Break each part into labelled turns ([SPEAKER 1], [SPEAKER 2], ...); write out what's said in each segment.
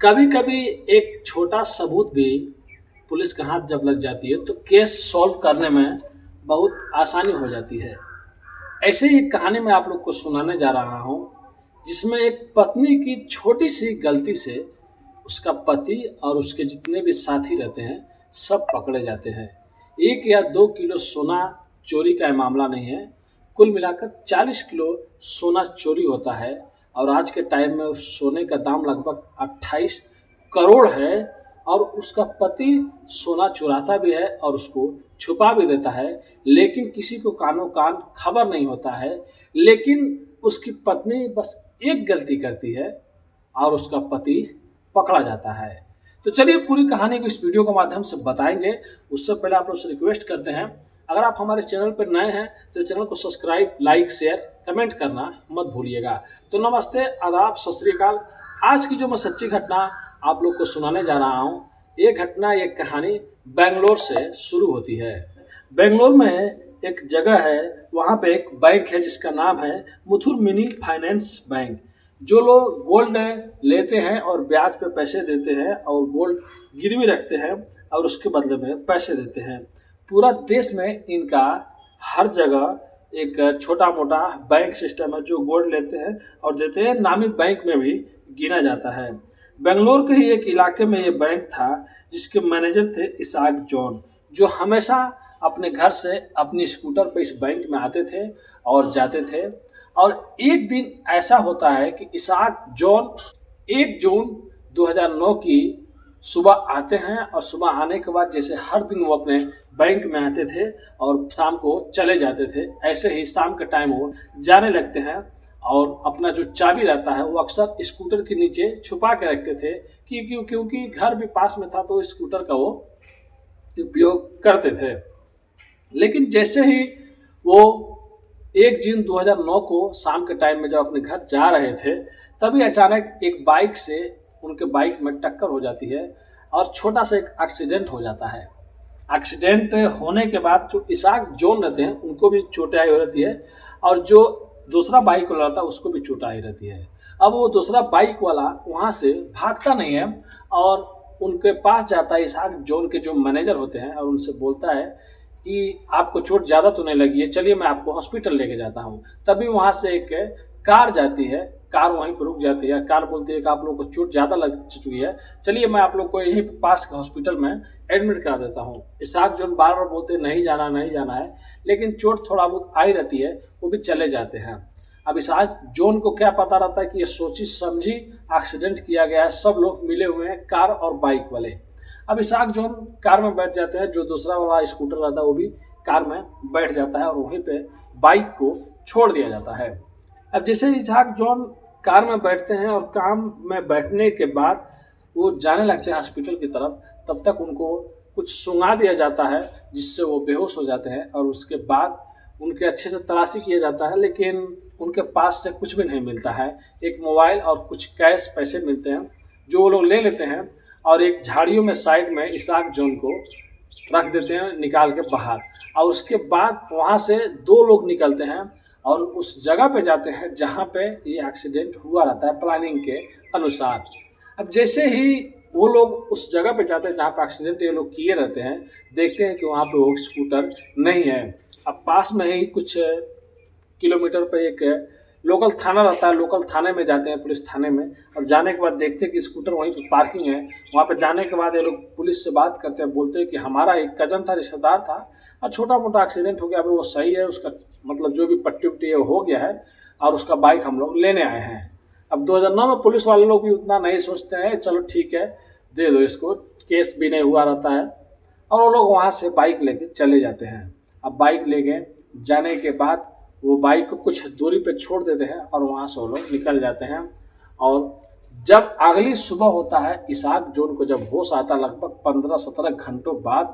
[SPEAKER 1] कभी कभी एक छोटा सबूत भी पुलिस के हाथ जब लग जाती है तो केस सॉल्व करने में बहुत आसानी हो जाती है। ऐसे ही एक कहानी मैं आप लोग को सुनाने जा रहा हूँ, जिसमें एक पत्नी की छोटी सी गलती से उसका पति और उसके जितने भी साथी रहते हैं सब पकड़े जाते हैं। 1 या 2 किलो सोना चोरी का ये मामला नहीं है, कुल मिलाकर 40 किलो सोना चोरी होता है। और आज के टाइम में उस सोने का दाम लगभग 28 करोड़ है। और उसका पति सोना चुराता भी है और उसको छुपा भी देता है, लेकिन किसी को कानो कान खबर नहीं होता है। लेकिन उसकी पत्नी बस एक गलती करती है और उसका पति पकड़ा जाता है। तो चलिए पूरी कहानी को इस वीडियो के माध्यम से बताएंगे। उससे पहले आप लोग से रिक्वेस्ट करते हैं, अगर आप हमारे चैनल पर नए हैं तो चैनल को सब्सक्राइब, लाइक, शेयर, कमेंट करना मत भूलिएगा। तो नमस्ते, आदाब, सत श्री अकाल। आज की जो मैं सच्ची घटना आप लोग को सुनाने जा रहा हूँ, ये घटना, ये कहानी बेंगलोर से शुरू होती है। बेंगलोर में एक जगह है, वहाँ पे एक बैंक है जिसका नाम है मुथुट मिनी फाइनेंस बैंक। जो लोग गोल्ड लेते हैं और ब्याज पे पैसे देते हैं और गोल्ड गिरवी रखते हैं और उसके बदले में पैसे देते हैं। पूरा देश में इनका हर जगह एक छोटा मोटा बैंक सिस्टम है जो गोल्ड लेते हैं और देते हैं, नामी बैंक में भी गिना जाता है। बेंगलोर के ही एक इलाके में ये बैंक था जिसके मैनेजर थे इसाक जॉन, जो हमेशा अपने घर से अपनी स्कूटर पर इस बैंक में आते थे और जाते थे। और एक दिन ऐसा होता है कि इसाक जॉन 1 जून 2009 की सुबह आते हैं और सुबह आने के बाद जैसे हर दिन वो अपने बैंक में आते थे और शाम को चले जाते थे, ऐसे ही शाम के टाइम वो जाने लगते हैं और अपना जो चाबी रहता है वो अक्सर स्कूटर के नीचे छुपा के रखते थे क्योंकि घर भी पास में था तो स्कूटर का वो उपयोग करते थे। लेकिन जैसे ही वो 1 जून 2009 को शाम के टाइम में जब अपने घर जा रहे थे, तभी अचानक एक बाइक से उनके बाइक में टक्कर हो जाती है और छोटा सा एक एक्सीडेंट हो जाता है। एक्सीडेंट होने के बाद जो इसाक जोन रहते हैं उनको भी चोटें आई हो रहती है और जो दूसरा बाइक वाला था उसको भी चोट आई रहती है। अब वो दूसरा बाइक वाला वहाँ से भागता नहीं है और उनके पास जाता है, इसाक जोन के जो मैनेजर होते हैं, और उनसे बोलता है कि आपको चोट ज़्यादा तो नहीं लगी है, चलिए मैं आपको हॉस्पिटल लेके जाता हूँ। तभी वहाँ से एक कार जाती है, कार वहीं पर रुक जाती है। कार बोलती है कि आप लोगों को चोट ज़्यादा लग चुकी है, चलिए मैं आप लोग को यहीं पास के हॉस्पिटल में एडमिट करा देता हूँ। इसाक जोन बार बार बोलते हैं नहीं जाना नहीं जाना है, लेकिन चोट थोड़ा बहुत आई रहती है, वो भी चले जाते हैं। अब इसाक जोन को क्या पता रहता है कि ये सोची समझी एक्सीडेंट किया गया है, सब लोग मिले हुए हैं कार और बाइक वाले। अब इसाक जोन कार में बैठ जाते हैं, जो दूसरा वाला स्कूटर रहता है वो भी कार में बैठ जाता है और वहीं पे बाइक को छोड़ दिया जाता है। अब जैसे इसाक जोन कार में बैठते हैं और काम में बैठने के बाद वो जाने लगते हैं हॉस्पिटल की तरफ, तब तक उनको कुछ सुंघा दिया जाता है जिससे वो बेहोश हो जाते हैं। और उसके बाद उनके अच्छे से तलाशी किया जाता है, लेकिन उनके पास से कुछ भी नहीं मिलता है। एक मोबाइल और कुछ कैश पैसे मिलते हैं जो वो लोग ले लेते हैं और एक झाड़ियों में साइड में इसाक जोन को रख देते हैं निकाल के बाहर। और उसके बाद वहाँ से 2 लोग निकलते हैं और उस जगह पे जाते हैं जहाँ पे ये एक्सीडेंट हुआ रहता है प्लानिंग के अनुसार। अब जैसे ही वो लोग उस जगह पे जाते हैं जहाँ पे एक्सीडेंट ये लोग किए रहते हैं, देखते हैं कि वहाँ पे वो स्कूटर नहीं है। अब पास में ही कुछ किलोमीटर पे एक लोकल थाना रहता है, लोकल थाने में जाते हैं, पुलिस थाने में। और जाने के बाद देखते हैं कि स्कूटर वहीं पर पार्किंग है। वहाँ पे जाने के बाद ये लोग पुलिस से बात करते हैं, बोलते हैं कि हमारा एक कजन था, रिश्तेदार था और छोटा मोटा एक्सीडेंट हो गया, अभी वो सही है, उसका मतलब जो भी पट्टी उट्टी है हो गया है और उसका बाइक हम लोग लेने आए हैं। अब 2009 में पुलिस वाले लोग भी उतना नहीं सोचते हैं, चलो ठीक है दे दो इसको, केस भी नहीं हुआ रहता है। और वो लोग वहाँ से बाइक लेके चले जाते हैं। अब बाइक लेके जाने के बाद वो बाइक को कुछ दूरी पे छोड़ देते हैं और वहाँ से वो लोग निकल जाते हैं। और जब अगली सुबह होता है, इसाक जोन को जब होश आता है लगभग 15-17 घंटों बाद,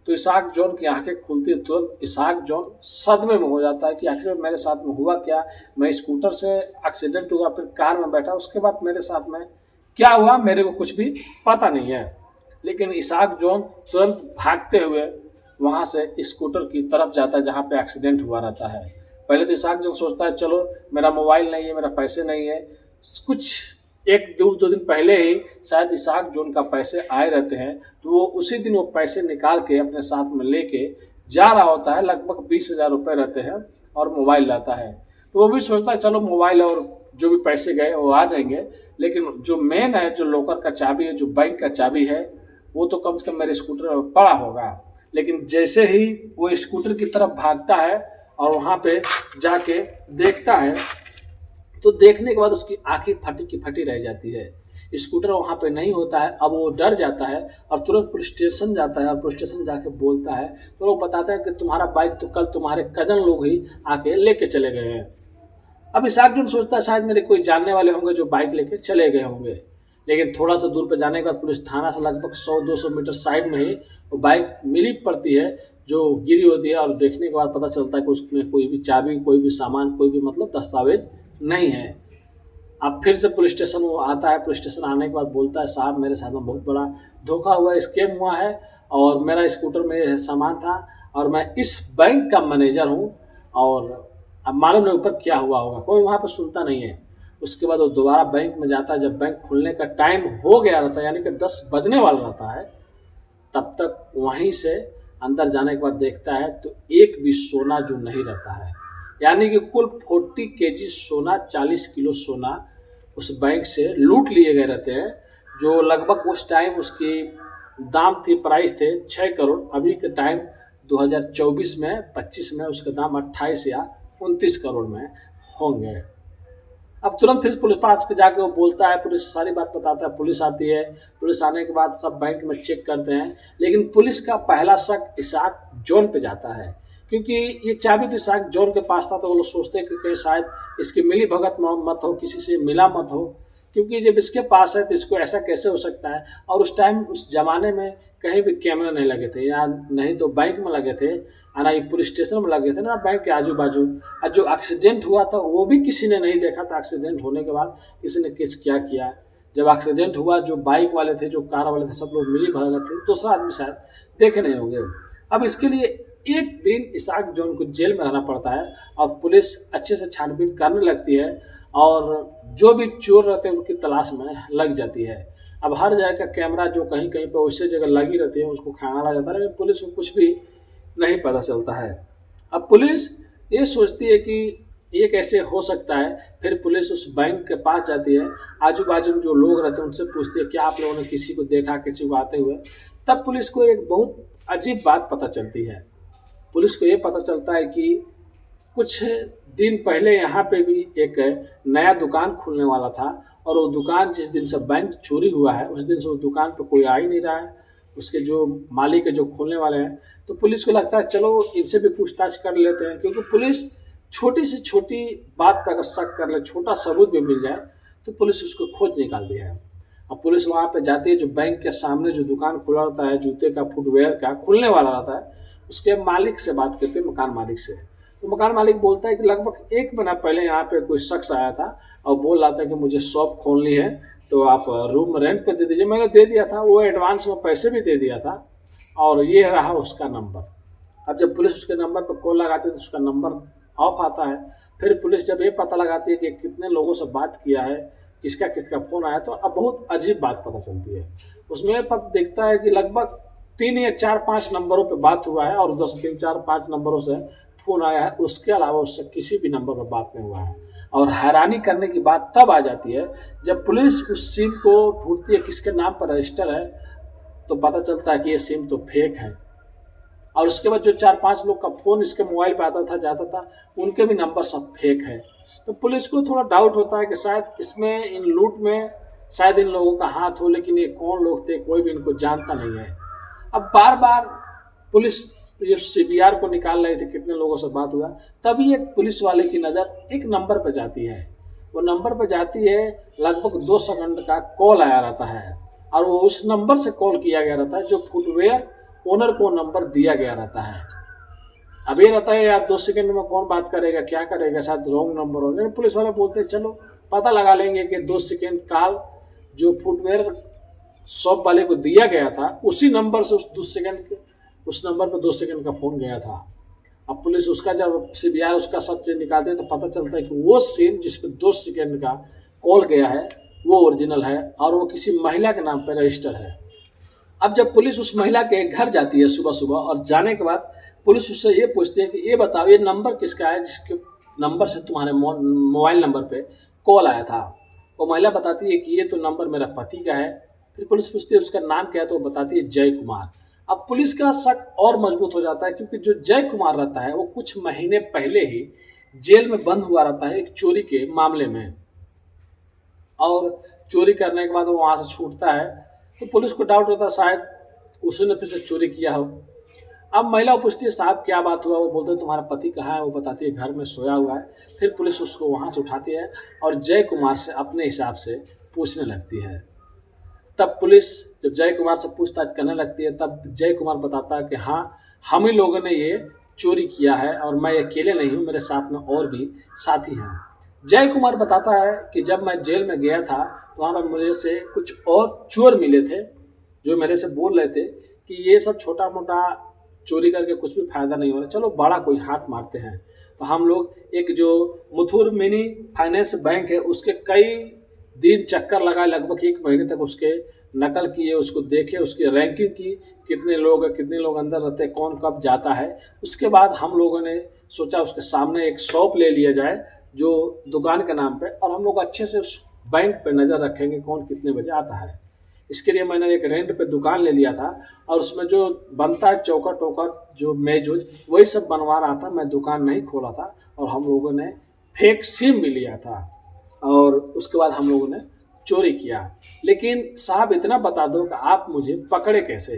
[SPEAKER 1] तो इसाक जोन की आंखें खुलती है। तुरंत इसाक जोन सदमे में हो जाता है कि आखिर मेरे साथ में हुआ क्या। मैं स्कूटर से एक्सीडेंट हुआ, फिर कार में बैठा, उसके बाद मेरे साथ में क्या हुआ मेरे को कुछ भी पता नहीं है। लेकिन इसाक जोन तुरंत भागते हुए वहाँ से स्कूटर की तरफ जाता है जहाँ पे एक्सीडेंट हुआ रहता है। पहले तो इसाक जोन सोचता है चलो मेरा मोबाइल नहीं है, मेरा पैसे नहीं है, कुछ एक दो दिन पहले ही शायद इसाक जो उनका पैसे आए रहते हैं, तो वो उसी दिन वो पैसे निकाल के अपने साथ में लेके जा रहा होता है। लगभग 20,000 रुपये रहते हैं और मोबाइल रहता है। तो वो भी सोचता है चलो मोबाइल और जो भी पैसे गए वो आ जाएंगे, लेकिन जो मेन है, जो लॉकर का चाबी है, जो बैंक का चाबी है, वो तो कम से कम मेरे स्कूटर में पड़ा होगा। लेकिन जैसे ही वो स्कूटर की तरफ भागता है और वहाँ पे जाके देखता है, तो देखने के बाद उसकी आंखें फटी की फटी रह जाती है। स्कूटर वहाँ पे नहीं होता है। अब वो डर जाता है और तुरंत पुलिस स्टेशन जाता है और पुलिस स्टेशन जाके बोलता है, तो लोग बताते हैं कि तुम्हारा बाइक तो कल तुम्हारे कजन लोग ही आके लेके चले गए हैं। अब इसाक जो सोचता है शायद मेरे कोई जानने वाले होंगे जो बाइक लेके चले गए होंगे। लेकिन थोड़ा सा दूर पर जाने के बाद पुलिस थाना से लगभग 100-200 मीटर साइड में ही वो बाइक मिली पड़ती है जो गिरी होती है। और देखने के बाद पता चलता है कि उसमें कोई भी चाबी, कोई भी सामान, कोई भी मतलब दस्तावेज नहीं है। अब फिर से पुलिस स्टेशन वो आता है। पुलिस स्टेशन आने के बाद बोलता है साहब मेरे साथ में बहुत बड़ा धोखा हुआ, स्कैम हुआ है और मेरा स्कूटर में यह सामान था और मैं इस बैंक का मैनेजर हूँ और अब मालूम नहीं ऊपर क्या हुआ होगा। कोई वहाँ पर सुनता नहीं है। उसके बाद वो दोबारा बैंक में जाता है। जब बैंक खुलने का टाइम हो गया रहता है, यानी कि 10 बजने वाला रहता है, तब तक वहीं से अंदर जाने के बाद देखता है तो एक भी सोना जो नहीं रहता है, यानी कि कुल 40 केजी सोना, 40 किलो सोना उस बैंक से लूट लिए गए रहते हैं। जो लगभग उस टाइम उसकी दाम थी, प्राइस थे 6 करोड़। अभी के टाइम 2024 में 25 में उसका दाम 28 या 29 करोड़ में होंगे। अब तुरंत फिर पुलिस पास के जाके वो बोलता है, पुलिस सारी बात बताता है। पुलिस आती है। पुलिस आने के बाद सब बैंक में चेक करते हैं, लेकिन पुलिस का पहला शक इसाक जॉन पे जाता है, क्योंकि ये चाबी तो इसाक जॉन के पास था। तो वो लोग सोचते हैं कि शायद इसकी मिली भगत मत हो, किसी से मिला मत हो, क्योंकि जब इसके पास है तो इसको ऐसा कैसे हो सकता है। और उस टाइम उस जमाने में कहीं भी कैमरे नहीं लगे थे, या नहीं तो बैंक में लगे थे, ना ही पुलिस स्टेशन में लगे थे, ना बैंक के आजू बाजू। और जो एक्सीडेंट हुआ था वो भी किसी ने नहीं देखा था। एक्सीडेंट होने के बाद किसी ने किस क्या किया। जब एक्सीडेंट हुआ, जो बाइक वाले थे, जो कार वाले थे, सब लोग मिली भगत थे। दूसरा आदमी शायद देखे नहीं होंगे। अब इसके लिए एक दिन इसाक जॉन को जेल में रहना पड़ता है और पुलिस अच्छे से छानबीन करने लगती है और जो भी चोर रहते हैं उनकी तलाश में लग जाती है। अब हर जगह का कैमरा जो कहीं कहीं पर वैसे जगह लगी रहती है उसको खंगाला जाता है, लेकिन पुलिस को कुछ भी नहीं पता चलता है। अब पुलिस ये सोचती है कि ये कैसे हो सकता है। फिर पुलिस उस बैंक के पास जाती है। आजू बाजू में जो लोग रहते हैं उनसे पूछती है क्या आप लोगों ने किसी को देखा, किसी को आते हुए। तब पुलिस को एक बहुत अजीब बात पता चलती है। पुलिस को ये पता चलता है कि कुछ दिन पहले यहाँ पे भी एक नया दुकान खुलने वाला था और वो दुकान जिस दिन से बैंक चोरी हुआ है उस दिन से वो दुकान पे कोई आ ही नहीं रहा है। उसके जो मालिक है, जो खोलने वाले हैं, तो पुलिस को लगता है चलो इनसे भी पूछताछ कर लेते हैं, क्योंकि पुलिस छोटी से छोटी बात पर अगर शक कर ले, छोटा सबूत भी मिल जाए, तो पुलिस उसको खोज निकालती है। अब पुलिस वहाँ पे जाती है। जो बैंक के सामने जो दुकान खुला होता है, जूते का, फुटवेयर का, खुलने वाला रहता है, उसके मालिक से बात करते हैं, मकान मालिक से। तो मकान मालिक बोलता है कि लगभग 1 महीना पहले यहाँ पे कोई शख्स आया था और बोल रहा था कि मुझे शॉप खोलनी है, तो आप रूम रेंट पे दे दीजिए। मैंने दे दिया था, वो एडवांस में पैसे भी दे दिया था और ये रहा उसका नंबर। अब जब पुलिस उसके नंबर पर कॉल लगाती है तो उसका नंबर ऑफ आता है। फिर पुलिस जब ये पता लगाती है कि कितने लोगों से बात किया है, किसका किसका फ़ोन आया, तो अब बहुत अजीब बात पता चलती है। उसमें पता देखता है कि लगभग 3 या 4-5 नंबरों पे बात हुआ है और 3-4-5 नंबरों से फ़ोन आया है। उसके अलावा उससे किसी भी नंबर पर बात नहीं हुआ है। और हैरानी करने की बात तब आ जाती है जब पुलिस उस सिम को ढूंढती है किसके नाम पर रजिस्टर है, तो पता चलता है कि ये सिम तो फेक है। और उसके बाद जो 4-5 लोग का फ़ोन इसके मोबाइल पे आता था, जाता था, उनके भी नंबर सब फेक है। तो पुलिस को थोड़ा डाउट होता है कि शायद इसमें, इन लूट में शायद इन लोगों का हाथ हो, लेकिन ये कौन लोग थे कोई भी इनको जानता नहीं है। अब बार बार पुलिस जो CBR को निकाल रहे थे कितने लोगों से बात हुआ, तभी एक पुलिस वाले की नज़र एक नंबर पर जाती है। वो नंबर पर जाती है, लगभग 2 सेकंड का कॉल आया रहता है और वो उस नंबर से कॉल किया गया रहता है जो फुटवेयर ओनर को नंबर दिया गया रहता है। अब ये रहता है यार 2 सेकंड में कौन बात करेगा, क्या करेगा, शायद रॉन्ग नंबर हो। लेकिन पुलिस वाले बोलते हैं चलो पता लगा लेंगे कि 2 सेकंड कॉल जो फुटवेयर शॉप वाले को दिया गया था उसी नंबर से उस नंबर पर 2 सेकंड का फ़ोन गया था। अब पुलिस उसका जब CBR उसका सब चीज़ निकालते हैं तो पता चलता है कि वो सिम जिस पर 2 सेकंड का कॉल गया है वो ओरिजिनल है और वो किसी महिला के नाम पर रजिस्टर है। अब जब पुलिस उस महिला के घर जाती है सुबह सुबह, और जाने के बाद पुलिस उससे ये पूछती है कि ये बताओ ये नंबर किसका है जिसके नंबर से तुम्हारे मोबाइल नंबर पे कॉल आया था। वो महिला बताती है कि ये तो नंबर मेरा पति का है। फिर पुलिस पूछती है उसका नाम क्या है, तो वो बताती है जय कुमार। अब पुलिस का शक और मजबूत हो जाता है, क्योंकि जो जय कुमार रहता है वो कुछ महीने पहले ही जेल में बंद हुआ रहता है एक चोरी के मामले में, और चोरी करने के बाद वो वहाँ से छूटता है। तो पुलिस को डाउट होता है शायद उसने फिर से चोरी किया हो। अब महिला पूछती है साहब क्या बात हुआ, वो बोलते हैं तुम्हारा पति कहाँ है, वो बताती है घर में सोया हुआ है। फिर पुलिस उसको वहाँ से उठाती है और जय कुमार से अपने हिसाब से पूछने लगती है। तब पुलिस जब जय कुमार से पूछताछ करने लगती है, तब जय कुमार बताता है कि हाँ, हम ही लोगों ने ये चोरी किया है और मैं अकेले नहीं हूँ, मेरे साथ में और भी साथी हैं। जय कुमार बताता है कि जब मैं जेल में गया था तो वहाँ पर मुझे से कुछ और चोर मिले थे जो मेरे से बोल रहे थे कि ये सब छोटा मोटा चोरी करके कुछ भी फायदा नहीं हो रहा, चलो बड़ा कोई हाथ मारते हैं। तो हम लोग एक जो मुथूट मिनी फाइनेंस बैंक है उसके कई दिन चक्कर लगाए, लगभग 1 महीने तक उसके नकल किए, उसको देखे, उसकी रैंकिंग की, कितने लोग हैं, कितने लोग अंदर रहते हैं, कौन कब जाता है। उसके बाद हम लोगों ने सोचा उसके सामने एक शॉप ले लिया जाए जो दुकान के नाम पे, और हम लोग अच्छे से उस बैंक पे नज़र रखेंगे कौन कितने बजे आता है। इसके लिए मैंने एक रेंट पे दुकान ले लिया था और उसमें जो बनता है चौकट वौकट जो मेज उज वही सब बनवा रहा था, मैं दुकान नहीं खोला था। और हम लोगों ने फेक सिम भी लिया था और उसके बाद हम लोगों ने चोरी किया। लेकिन साहब इतना बता दो कि आप मुझे पकड़े कैसे।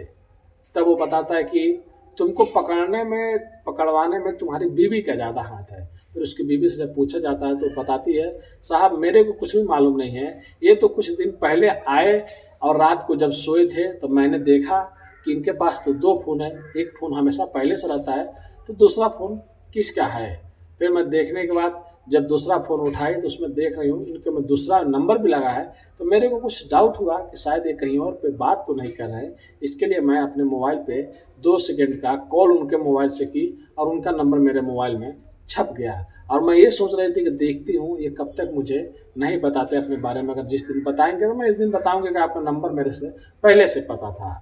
[SPEAKER 1] तब वो बताता है कि तुमको पकड़वाने में तुम्हारी बीवी का ज़्यादा हाथ है। फिर उसकी बीवी से जब पूछा जाता है तो बताती है साहब मेरे को कुछ भी मालूम नहीं है, ये तो कुछ दिन पहले आए और रात को जब सोए थे तो मैंने देखा कि इनके पास तो 2 फ़ोन है, एक फ़ोन हमेशा पहले से रहता है तो दूसरा फ़ोन किसका है। फिर मैं देखने के बाद जब दूसरा फ़ोन उठाई तो उसमें देख रही हूँ इनके में दूसरा नंबर भी लगा है, तो मेरे को कुछ डाउट हुआ कि शायद ये कहीं और पे बात तो नहीं कर रहे हैं। इसके लिए मैं अपने मोबाइल पे 2 सेकंड का कॉल उनके मोबाइल से की और उनका नंबर मेरे मोबाइल में छप गया। और मैं ये सोच रही थी कि देखती हूँ ये कब तक मुझे नहीं बताते अपने बारे में, अगर जिस दिन बताएंगे तो मैं इस दिन बताऊँगी कि आपका नंबर मेरे से पहले से पता था।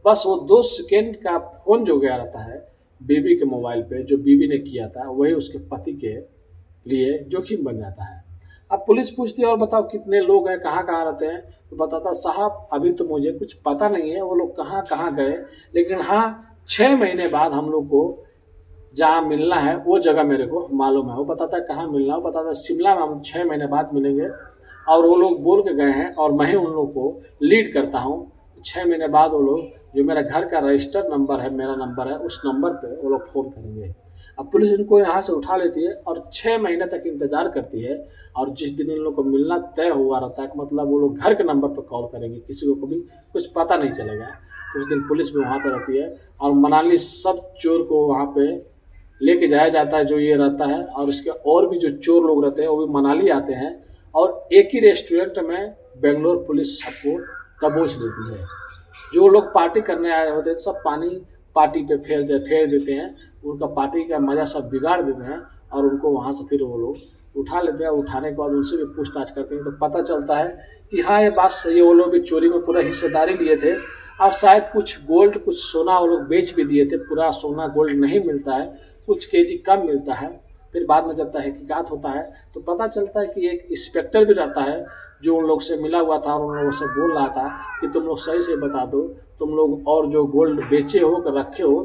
[SPEAKER 1] बस वो 2 सेकंड का फ़ोन जो गया रहता है बीवी के मोबाइल पे, जो बीवी ने किया था वही उसके पति के लिए जोखिम बन जाता है। अब पुलिस पूछती है और बताओ कितने लोग हैं, कहाँ कहाँ रहते हैं, तो बताता साहब अभी तो मुझे कुछ पता नहीं है वो लोग कहाँ कहाँ गए, लेकिन हाँ 6 महीने बाद हम लोग को जहाँ मिलना है वो जगह मेरे को मालूम है। वो बताता है कहाँ मिलना है, वो बताता है शिमला में हम 6 महीने बाद मिलेंगे और वो लोग बोल के गए हैं और मैं ही उन लोग को लीड करता हूँ। 6 महीने बाद वो लोग जो मेरा घर का रजिस्टर्ड नंबर है, मेरा नंबर है, उस नंबर पे वो लोग फ़ोन करेंगे। अब पुलिस इनको यहाँ से उठा लेती है और 6 महीने तक इंतज़ार करती है, और जिस दिन इन लोग को मिलना तय हुआ रहता है मतलब वो लोग घर के नंबर पर कॉल करेंगे, किसी को कभी कुछ पता नहीं चलेगा। तो उस दिन पुलिस भी वहाँ पर रहती है और मनाली सब चोर को वहाँ पे लेके जाया जाता है जो ये रहता है, और इसके और भी जो चोर लोग रहते हैं वो भी मनाली आते हैं और एक ही रेस्टोरेंट में बेंगलोर पुलिस सबको दबोच लेती है। जो लोग पार्टी करने आए होते हैं सब पानी पार्टी पे फेर देते हैं, उनका पार्टी का मज़ा सब बिगाड़ देते हैं और उनको वहाँ से फिर वो लोग उठा लेते हैं। उठाने के बाद उनसे भी पूछताछ करते हैं तो पता चलता है कि हाँ ये बात सही है, वो लोग भी चोरी में पूरा हिस्सेदारी लिए थे और शायद कुछ गोल्ड कुछ सोना वो लोग बेच भी दिए थे। पूरा सोना गोल्ड नहीं मिलता है, कुछ केजी कम मिलता है। फिर बाद में जब तहकीकात होता है तो पता चलता है कि एक इंस्पेक्टर भी रहता है जो उन लोग से मिला हुआ था और उन लोगों से बोल रहा था कि तुम लोग सही से बता दो, तुम लोग और जो गोल्ड बेचे हो कि रखे हो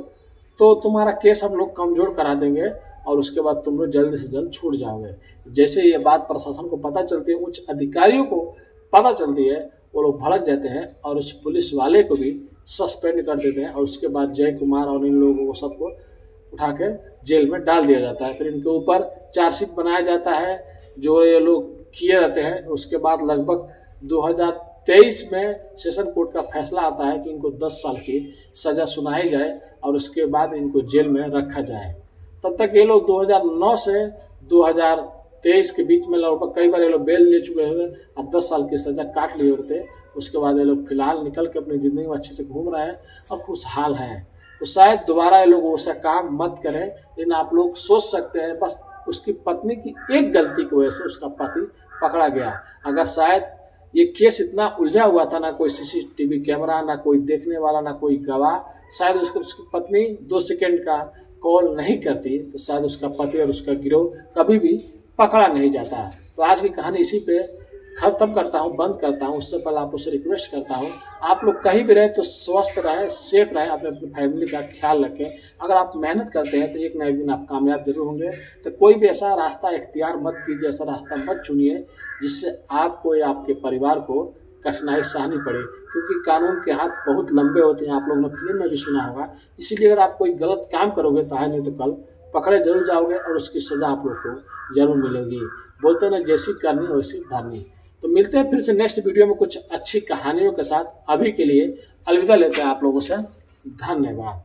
[SPEAKER 1] तो तुम्हारा केस हम लोग कमज़ोर करा देंगे और उसके बाद तुम लोग जल्द से जल्द छूट जाओगे। जैसे ये बात प्रशासन को पता चलती है, उच्च अधिकारियों को पता चलती है, वो लोग भड़क जाते हैं और उस पुलिस वाले को भी सस्पेंड कर देते हैं और उसके बाद जय कुमार और इन लोगों को सबको उठा के जेल में डाल दिया जाता है। फिर इनके ऊपर चार्जशीट बनाया जाता है जो ये लोग किए रहते हैं। उसके बाद लगभग 2023 में सेशन कोर्ट का फैसला आता है कि इनको 10 साल की सज़ा सुनाई जाए और उसके बाद इनको जेल में रखा जाए। तब तक ये लोग 2009 से 2023 के बीच में लगभग कई बार ये लोग बेल ले चुके हुए और 10 साल की सज़ा काट लिए होते। उसके बाद ये लोग फिलहाल निकल के अपनी ज़िंदगी में अच्छे से घूम रहे हैं और खुशहाल हैं। तो शायद दोबारा ये लोग वैसा काम मत करें, लेकिन आप लोग सोच सकते हैं बस उसकी पत्नी की एक गलती की वजह से उसका पति पकड़ा गया। अगर शायद ये केस इतना उलझा हुआ था, ना कोई सीसीटीवी कैमरा, ना कोई देखने वाला, ना कोई गवाह। शायद उसकी पत्नी 2 सेकंड का कॉल नहीं करती तो शायद उसका पति और उसका गिरोह कभी भी पकड़ा नहीं जाता। तो आज की कहानी इसी पे खत्म करता हूँ, बंद करता हूँ। उससे पहले आपको से रिक्वेस्ट करता हूँ, आप लोग कहीं भी रहे तो स्वस्थ रहें, सेफ रहें, अपने फैमिली का ख्याल रखें। अगर आप मेहनत करते हैं तो एक ना एक दिन आप कामयाब जरूर होंगे। तो कोई भी ऐसा रास्ता इख्तियार मत कीजिए, ऐसा रास्ता मत चुनिए जिससे आपको या आपके परिवार को कठिनाई सहनी पड़े, क्योंकि कानून के हाथ बहुत लंबे होते हैं। आप लोगों ने फिल्म में भी सुना होगा। इसीलिए अगर आप कोई गलत काम करोगे तो आज नहीं तो कल पकड़े जरूर जाओगे और उसकी सज़ा आप लोग को जरूर मिलेगी। बोलते हैं ना, जैसी करनी वैसी भरनी। तो मिलते हैं फिर से नेक्स्ट वीडियो में कुछ अच्छी कहानियों के साथ। अभी के लिए अलविदा लेते हैं आप लोगों से। धन्यवाद।